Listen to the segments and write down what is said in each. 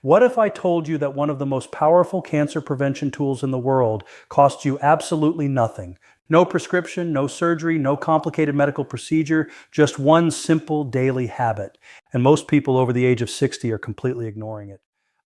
What if I told you that one of the most powerful cancer prevention tools in the world costs you absolutely nothing? No prescription, no surgery, no complicated medical procedure, just one simple daily habit. And most people over the age of 60 are completely ignoring it.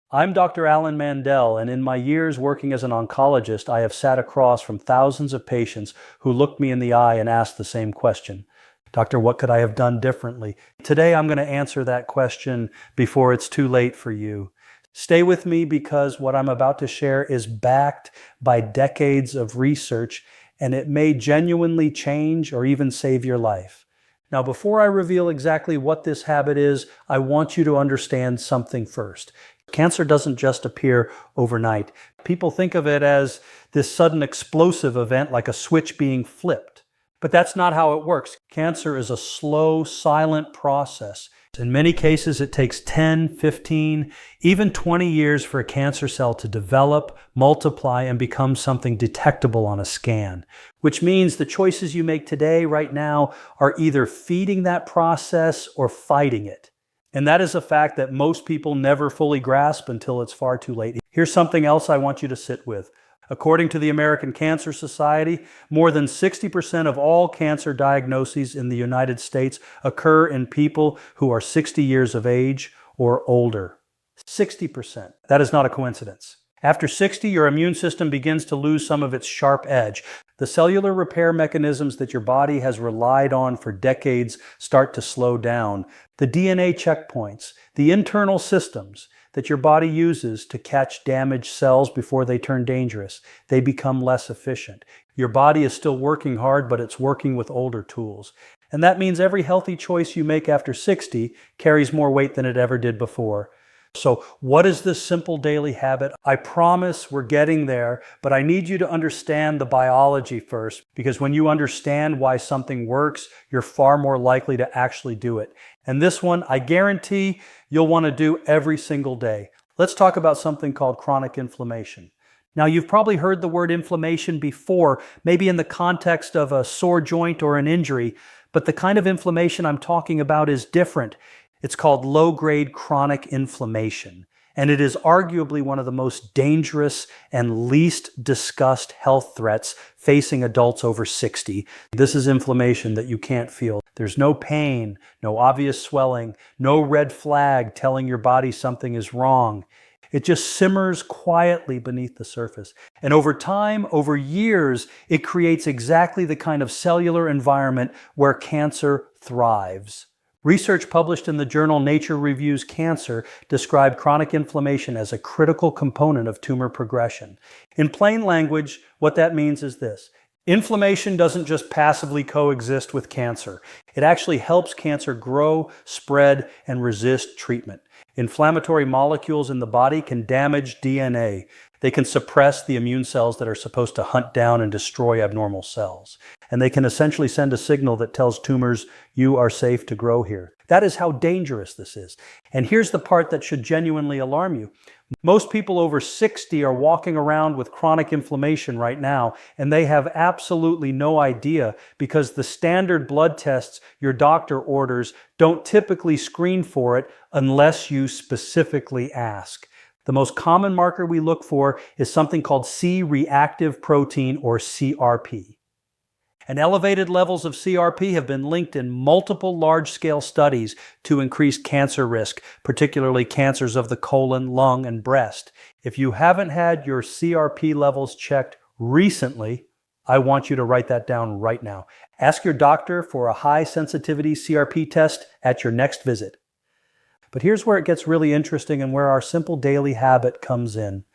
I'm Dr. Alan Mandel, and in my years working as an oncologist, I have sat across from thousands of patients who looked me in the eye and asked the same question. Doctor, what could I have done differently? Today, I'm going to answer that question before it's too late for you. Stay with me because what I'm about to share is backed by decades of research, and it may genuinely change or even save your life. Now, before I reveal exactly what this habit is, I want you to understand something first. Cancer doesn't just appear overnight. People think of it as this sudden explosive event like a switch being flipped. But that's not how it works. Cancer is a slow, silent process. In many cases, it takes 10, 15, even 20 years for a cancer cell to develop, multiply, and become something detectable on a scan. Which means the choices you make today, right now, are either feeding that process or fighting it. And that is a fact that most people never fully grasp until it's far too late. Here's something else I want you to sit with. According to the American Cancer Society, more than 60% of all cancer diagnoses in the United States occur in people who are 60 years of age or older. 60%. That is not a coincidence. After 60, your immune system begins to lose some of its sharp edge. The cellular repair mechanisms that your body has relied on for decades start to slow down. The DNA checkpoints, the internal systems that your body uses to catch damaged cells before they turn dangerous, they become less efficient. Your body is still working hard, but it's working with older tools. And that means every healthy choice you make after 60 carries more weight than it ever did before. So what is this simple daily habit? I promise we're getting there, but I need you to understand the biology first, because when you understand why something works, you're far more likely to actually do it. And this one, I guarantee you'll want to do every single day. Let's talk about something called chronic inflammation. Now, you've probably heard the word inflammation before, maybe in the context of a sore joint or an injury, but the kind of inflammation I'm talking about is different. It's called low-grade chronic inflammation, and it is arguably one of the most dangerous and least discussed health threats facing adults over 60. This is inflammation that you can't feel. There's no pain, no obvious swelling, no red flag telling your body something is wrong. It just simmers quietly beneath the surface. And over time, over years, it creates exactly the kind of cellular environment where cancer thrives. Research published in the journal Nature Reviews Cancer described chronic inflammation as a critical component of tumor progression. In plain language, what that means is this. Inflammation doesn't just passively coexist with cancer. It actually helps cancer grow, spread, and resist treatment. Inflammatory molecules in the body can damage DNA. They can suppress the immune cells that are supposed to hunt down and destroy abnormal cells. And they can essentially send a signal that tells tumors, you are safe to grow here. That is how dangerous this is. And here's the part that should genuinely alarm you. Most people over 60 are walking around with chronic inflammation right now, and they have absolutely no idea because the standard blood tests your doctor orders don't typically screen for it unless you specifically ask. The most common marker we look for is something called C-reactive protein, or CRP. And elevated levels of CRP have been linked in multiple large-scale studies to increased cancer risk, particularly cancers of the colon, lung, and breast. If you haven't had your CRP levels checked recently, I want you to write that down right now. Ask your doctor for a high-sensitivity CRP test at your next visit. But here's where it gets really interesting and where our simple daily habit comes in.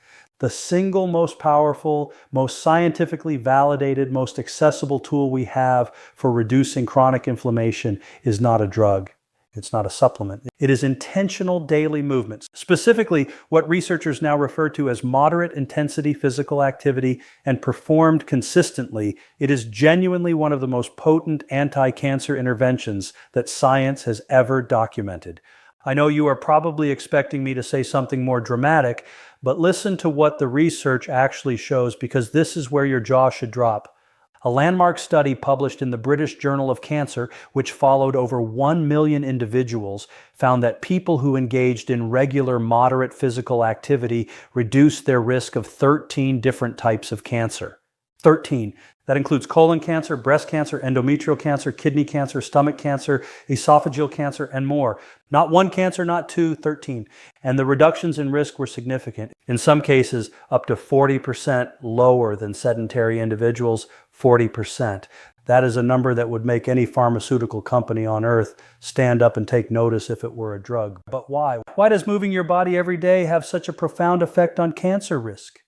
The single most powerful, most scientifically validated, most accessible tool we have for reducing chronic inflammation is not a drug. It's not a supplement. It is intentional daily movements, specifically what researchers now refer to as moderate intensity physical activity and performed consistently. It is genuinely one of the most potent anti-cancer interventions that science has ever documented. I know you are probably expecting me to say something more dramatic, but listen to what the research actually shows, because this is where your jaw should drop. A landmark study published in the British Journal of Cancer, which followed over 1 million individuals, found that people who engaged in regular moderate physical activity reduced their risk of 13 different types of cancer. 13. That includes colon cancer, breast cancer, endometrial cancer, kidney cancer, stomach cancer, esophageal cancer, and more. Not one cancer, not two, 13. And the reductions in risk were significant. In some cases, up to 40% lower than sedentary individuals, 40%. That is a number that would make any pharmaceutical company on earth stand up and take notice if it were a drug. But why? Why does moving your body every day have such a profound effect on cancer risk?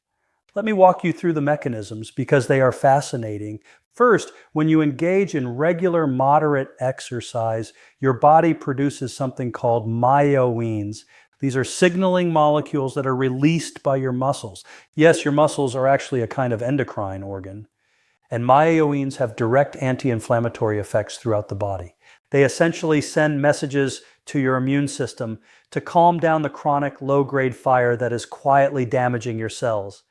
Let me walk you through the mechanisms because they are fascinating. First, when you engage in regular moderate exercise, your body produces something called myoines. These are signaling molecules that are released by your muscles. Yes, your muscles are actually a kind of endocrine organ. And myoines have direct anti-inflammatory effects throughout the body. They essentially send messages to your immune system to calm down the chronic low-grade fire that is quietly damaging your cells.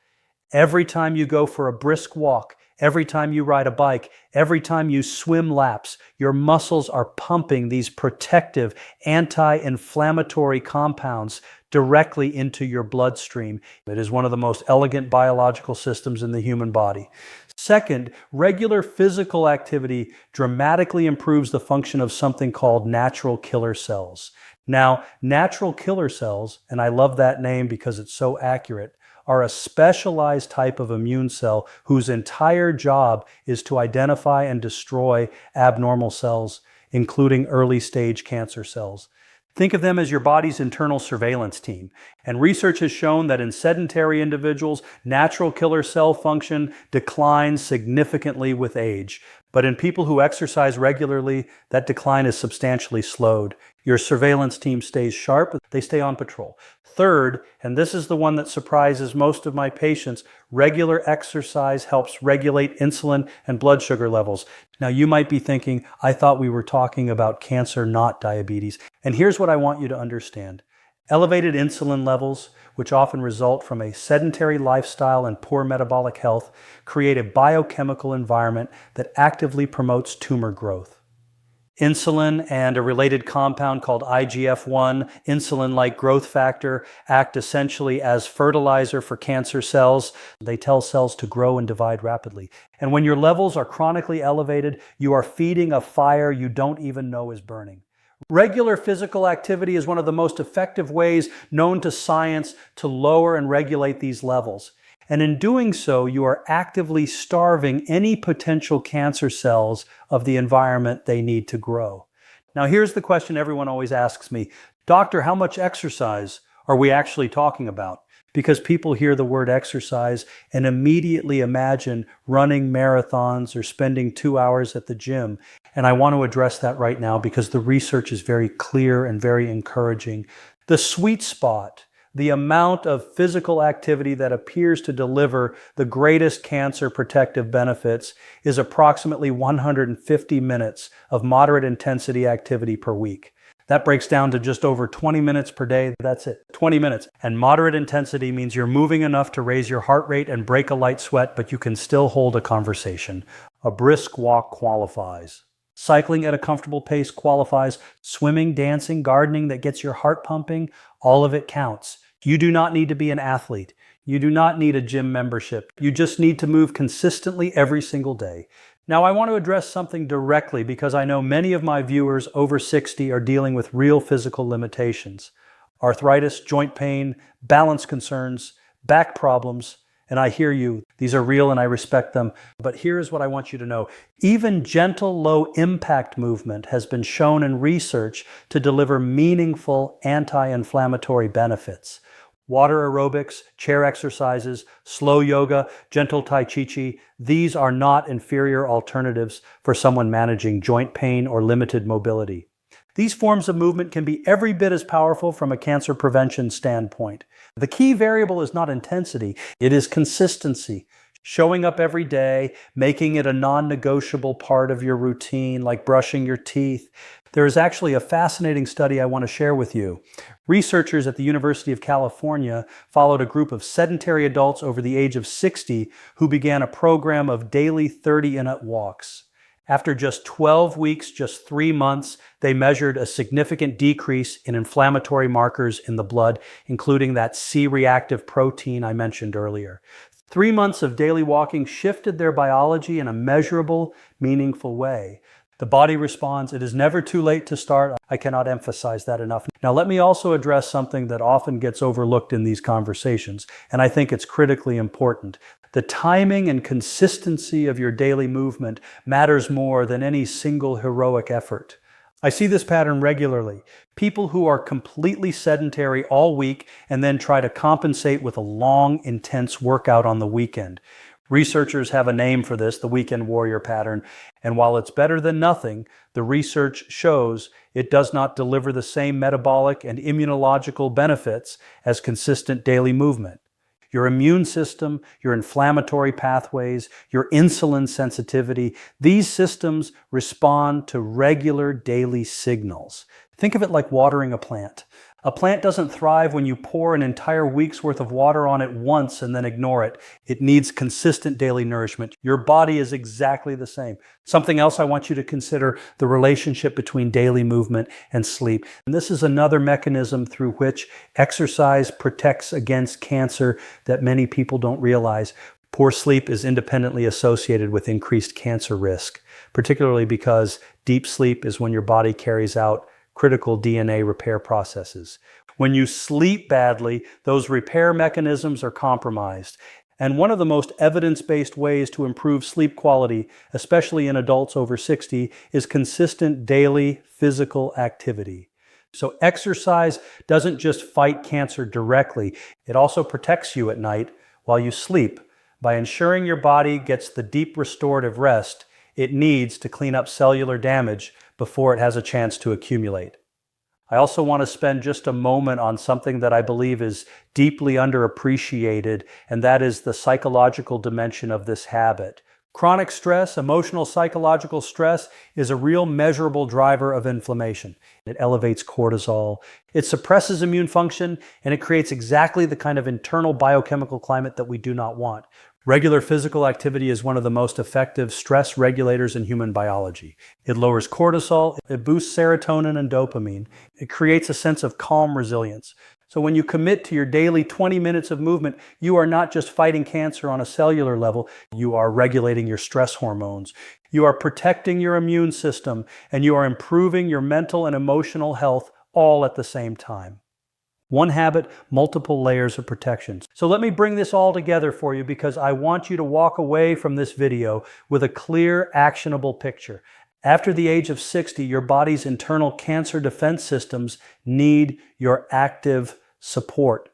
Every time you go for a brisk walk, every time you ride a bike, every time you swim laps, your muscles are pumping these protective anti-inflammatory compounds directly into your bloodstream. It is one of the most elegant biological systems in the human body. Second, regular physical activity dramatically improves the function of something called natural killer cells. Now, natural killer cells, and I love that name because it's so accurate, are a specialized type of immune cell whose entire job is to identify and destroy abnormal cells, including early-stage cancer cells. Think of them as your body's internal surveillance team. And research has shown that in sedentary individuals, natural killer cell function declines significantly with age. But in people who exercise regularly, that decline is substantially slowed. Your surveillance team stays sharp, they stay on patrol. Third, and this is the one that surprises most of my patients, regular exercise helps regulate insulin and blood sugar levels. Now you might be thinking, I thought we were talking about cancer, not diabetes. And here's what I want you to understand. Elevated insulin levels, which often result from a sedentary lifestyle and poor metabolic health, create a biochemical environment that actively promotes tumor growth. Insulin and a related compound called IGF-1, insulin-like growth factor, act essentially as fertilizer for cancer cells. They tell cells to grow and divide rapidly. And when your levels are chronically elevated, you are feeding a fire you don't even know is burning. Regular physical activity is one of the most effective ways known to science to lower and regulate these levels. And in doing so, you are actively starving any potential cancer cells of the environment they need to grow. Now, here's the question everyone always asks me, Doctor, how much exercise are we actually talking about? Because people hear the word exercise and immediately imagine running marathons or spending 2 hours at the gym. And I want to address that right now because the research is very clear and very encouraging. The sweet spot, the amount of physical activity that appears to deliver the greatest cancer protective benefits is approximately 150 minutes of moderate intensity activity per week. That breaks down to just over 20 minutes per day. That's it, 20 minutes. And moderate intensity means you're moving enough to raise your heart rate and break a light sweat, but you can still hold a conversation. A brisk walk qualifies. Cycling at a comfortable pace qualifies. Swimming, dancing, gardening that gets your heart pumping, all of it counts. You do not need to be an athlete. You do not need a gym membership. You just need to move consistently every single day. Now, I want to address something directly because I know many of my viewers over 60 are dealing with real physical limitations. Arthritis, joint pain, balance concerns, back problems, and I hear you. These are real and I respect them. But here's what I want you to know. Even gentle, low-impact movement has been shown in research to deliver meaningful anti-inflammatory benefits. Water aerobics, chair exercises, slow yoga, gentle tai chi, these are not inferior alternatives for someone managing joint pain or limited mobility. These forms of movement can be every bit as powerful from a cancer prevention standpoint. The key variable is not intensity, it is consistency. Showing up every day, making it a non-negotiable part of your routine, like brushing your teeth. There is actually a fascinating study I want to share with you. Researchers at the University of California followed a group of sedentary adults over the age of 60 who began a program of daily 30-minute walks. After just 12 weeks, just 3 months, they measured a significant decrease in inflammatory markers in the blood, including that C-reactive protein I mentioned earlier. 3 months of daily walking shifted their biology in a measurable, meaningful way. The body responds. It is never too late to start. I cannot emphasize that enough. Now, let me also address something that often gets overlooked in these conversations, and I think it's critically important. The timing and consistency of your daily movement matters more than any single heroic effort. I see this pattern regularly. People who are completely sedentary all week and then try to compensate with a long, intense workout on the weekend. Researchers have a name for this, the weekend warrior pattern, and while it's better than nothing, the research shows it does not deliver the same metabolic and immunological benefits as consistent daily movement. Your immune system, your inflammatory pathways, your insulin sensitivity, these systems respond to regular daily signals. Think of it like watering a plant. A plant doesn't thrive when you pour an entire week's worth of water on it once and then ignore it. It needs consistent daily nourishment. Your body is exactly the same. Something else I want you to consider, the relationship between daily movement and sleep. And this is another mechanism through which exercise protects against cancer that many people don't realize. Poor sleep is independently associated with increased cancer risk, particularly because deep sleep is when your body carries out critical DNA repair processes. When you sleep badly, those repair mechanisms are compromised. And one of the most evidence-based ways to improve sleep quality, especially in adults over 60, is consistent daily physical activity. So exercise doesn't just fight cancer directly, it also protects you at night while you sleep by ensuring your body gets the deep restorative rest it needs to clean up cellular damage before it has a chance to accumulate. I also want to spend just a moment on something that I believe is deeply underappreciated, and that is the psychological dimension of this habit. Chronic stress, emotional psychological stress, is a real measurable driver of inflammation. It elevates cortisol, it suppresses immune function, and it creates exactly the kind of internal biochemical climate that we do not want. Regular physical activity is one of the most effective stress regulators in human biology. It lowers cortisol, it boosts serotonin and dopamine. It creates a sense of calm resilience. So when you commit to your daily 20 minutes of movement, you are not just fighting cancer on a cellular level, you are regulating your stress hormones. You are protecting your immune system, and you are improving your mental and emotional health all at the same time. One habit, multiple layers of protection. So let me bring this all together for you because I want you to walk away from this video with a clear, actionable picture. After the age of 60, your body's internal cancer defense systems need your active support.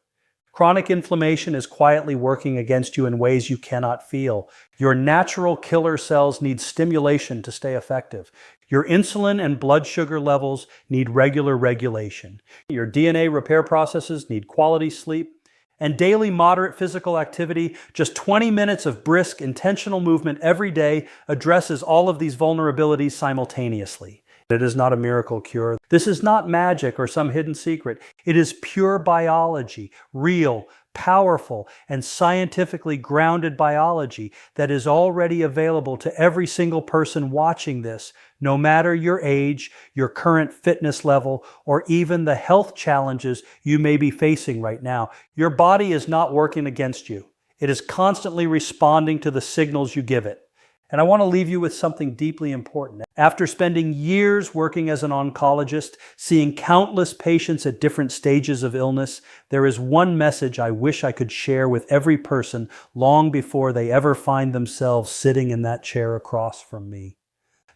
Chronic inflammation is quietly working against you in ways you cannot feel. Your natural killer cells need stimulation to stay effective. Your insulin and blood sugar levels need regular regulation. Your DNA repair processes need quality sleep. And daily moderate physical activity, just 20 minutes of brisk, intentional movement every day, addresses all of these vulnerabilities simultaneously. It is not a miracle cure. This is not magic or some hidden secret. It is pure biology, real, powerful, and scientifically grounded biology that is already available to every single person watching this, no matter your age, your current fitness level, or even the health challenges you may be facing right now. Your body is not working against you. It is constantly responding to the signals you give it. And I want to leave you with something deeply important. After spending years working as an oncologist, seeing countless patients at different stages of illness, there is one message I wish I could share with every person long before they ever find themselves sitting in that chair across from me.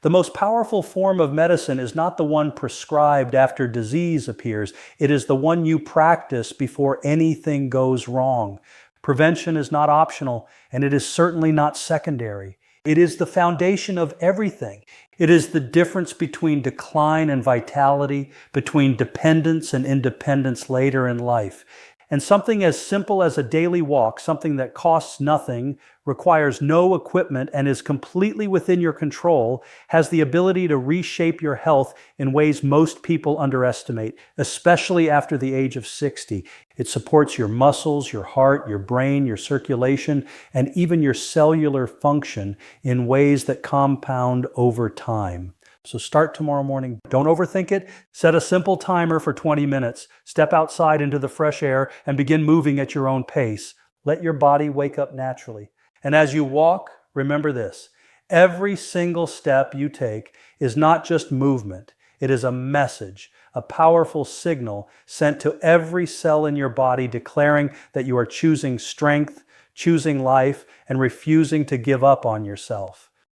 The most powerful form of medicine is not the one prescribed after disease appears. It is the one you practice before anything goes wrong. Prevention is not optional, and it is certainly not secondary. It is the foundation of everything. It is the difference between decline and vitality, between dependence and independence later in life. And something as simple as a daily walk, something that costs nothing, requires no equipment, and is completely within your control, has the ability to reshape your health in ways most people underestimate, especially after the age of 60. It supports your muscles, your heart, your brain, your circulation, and even your cellular function in ways that compound over time. So start tomorrow morning. Don't overthink it. Set a simple timer for 20 minutes. Step outside into the fresh air and begin moving at your own pace. Let your body wake up naturally. And as you walk, remember this: every single step you take is not just movement. It is a message, a powerful signal sent to every cell in your body declaring that you are choosing strength, choosing life, and refusing to give up on yourself.